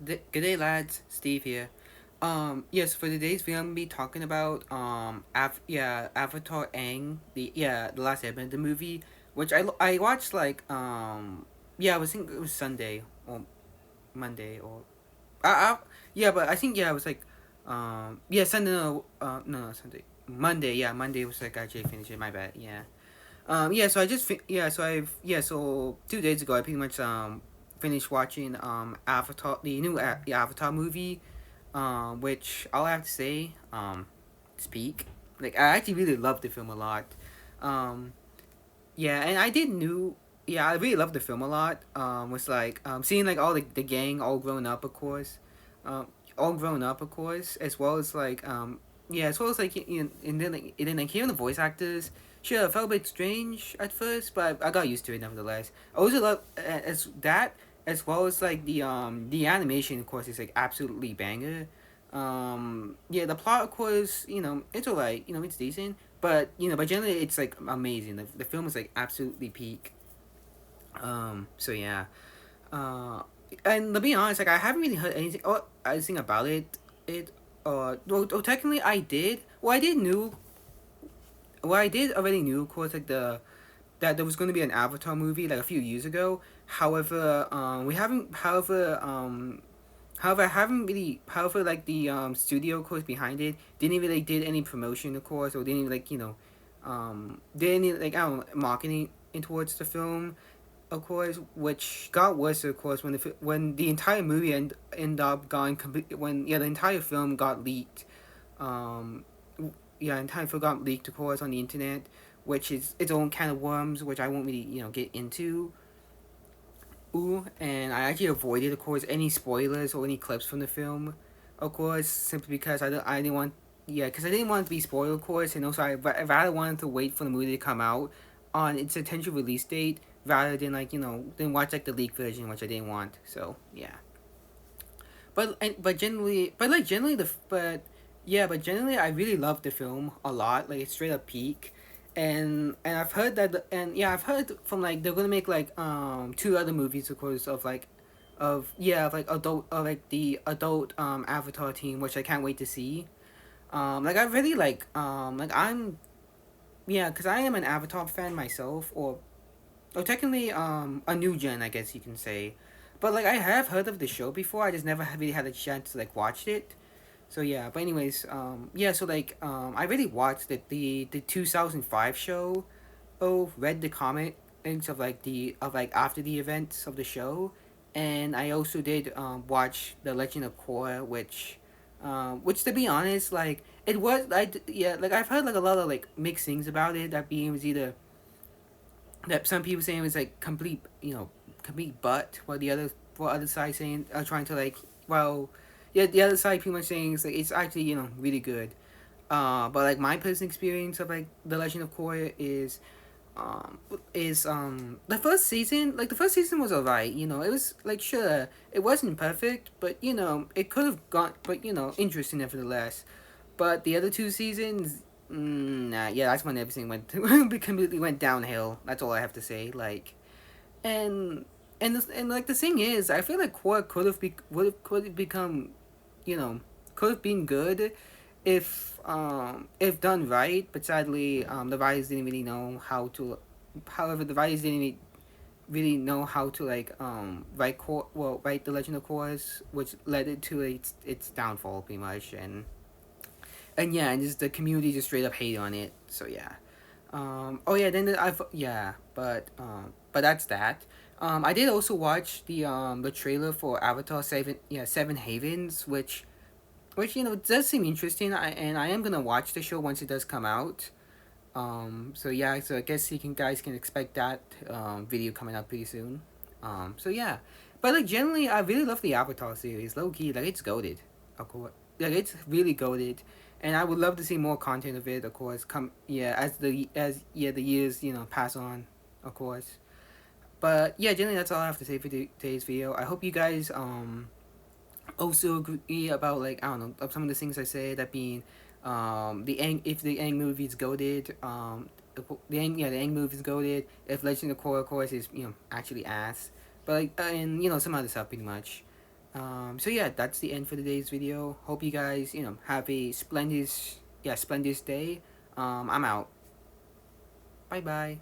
Good day, lads. Steve here. Yes, for today's video, I'm gonna be talking about Avatar Aang, the last Airbender movie, which I watched like I was think it was Sunday or Monday or I yeah, but I think it was like Sunday no Sunday Monday Monday was like actually finished it. My bad. So I just so 2 days ago I pretty much finished watching Avatar, the new the Avatar movie, which all I have to say speak, like I actually really loved the film a lot. um and I did knew I really loved the film a lot. Was like seeing like all the gang all grown up, of course. um all grown up, of course, as well as like as well as like and then like hearing the voice actors. Sure, it felt a bit strange at first, but I got used to it nevertheless. I also love as that, as well as like the animation, of course, is like absolutely banger. The plot, of course, it's alright, it's decent, but but generally it's like amazing. The film is like absolutely peak. So yeah. Uh, and to be honest, like I haven't really heard anything about it. Technically I did. Well, I did knew. Well, I did already knew, of course, like that there was going to be an Avatar movie like a few years ago. However, we haven't. However, I haven't really. However, like the studio, of course, behind it didn't really did any promotion, of course, or didn't like did any like I don't know, marketing in towards the film, of course, which got worse, of course, when the entire movie end up going complete when the entire film got leaked. Um, entire film got leaked, of course, on the internet, which is its own kind of worms, which I won't really get into. Ooh, and I actually avoided, of course, any spoilers or any clips from the film, of course, simply because I didn't want, because I didn't want it to be spoiled, of course, and also I rather wanted to wait for the movie to come out on its potential release date rather than like than watch like the leaked version, which I didn't want. So yeah, but generally, but generally, I really love the film a lot. Like it's straight up peak, and I've heard that, and I've heard from like they're gonna make like two other movies, of course, of like adult like the adult Avatar team, which I can't wait to see. Like I really like I'm because I am an Avatar fan myself, or technically a new gen, I guess you can say. But like I have heard of the show before, I just never really had a chance to like watch it. So yeah, but anyways, so like I really watched the 2005 show. Oh, read the comics of like after the events of the show, and I also did watch the Legend of Korra, which to be honest, like it was like I've heard like a lot of like mixed things about it. That being was either that some people saying it was like complete butt, while other side saying trying to like the other side pretty much saying is like it's actually really good. But like my personal experience of like the Legend of Korra the first season was alright. It was like sure it wasn't perfect, but it could have gone, but interesting nevertheless. But the other two seasons, nah, that's when everything went completely went downhill. That's all I have to say. Like, and and like the thing is, I feel like Korra could have become, you know, could have been good if done right. But sadly, the writers didn't really know how to. However, the writers didn't really know how to like write the Legend of Korra, which led it to its downfall pretty much. And just the community just straight up hate on it. So yeah. Oh yeah. Then I've but that's that. I did also watch the trailer for Avatar Seven Havens, which does seem interesting. And I am gonna watch the show once it does come out. So yeah. So I guess guys can expect that video coming out pretty soon. So yeah. But like generally, I really love the Avatar series. Low key, like it's goaded. Of course, like it's really goaded, and I would love to see more content of it. Of course, the years pass on, of course. But yeah, generally that's all I have to say for today's video. I hope you guys also agree about like I don't know of some of the things I say, that being if the Aang movie is goaded, the Aang movie is goaded, if Legend of Korra, of course, is actually ass, but like and some other stuff pretty much. So yeah, that's the end for today's video. Hope you guys, have a splendid day. I'm out. Bye bye.